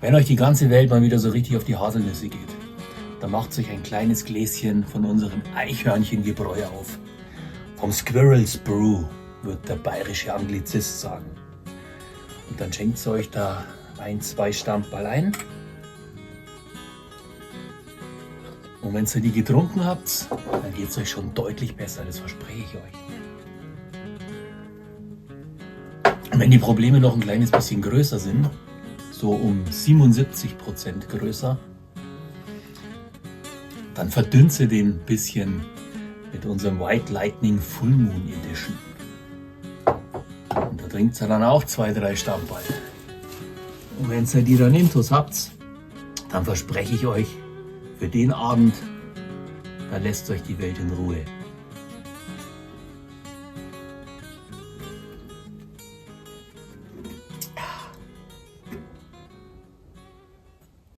Wenn euch die ganze Welt mal wieder so richtig auf die Haselnüsse geht, dann macht euch ein kleines Gläschen von unserem Eichhörnchengebräu auf. Vom Squirrel's Brew, wird der bayerische Anglizist sagen. Und dann schenkt ihr euch da 1-2 Stamperl ein. Und wenn ihr die getrunken habt, dann geht es euch schon deutlich besser, das verspreche ich euch. Und wenn die Probleme noch ein kleines bisschen größer sind, so um 77% größer, dann verdünnt ihr den ein bisschen mit unserem White Lightning Full Moon Edition. Und da trinkt ihr dann auch 2-3 Stamperl. Und wenn ihr die dann intus habt, dann verspreche ich euch, für den Abend, da lässt euch die Welt in Ruhe.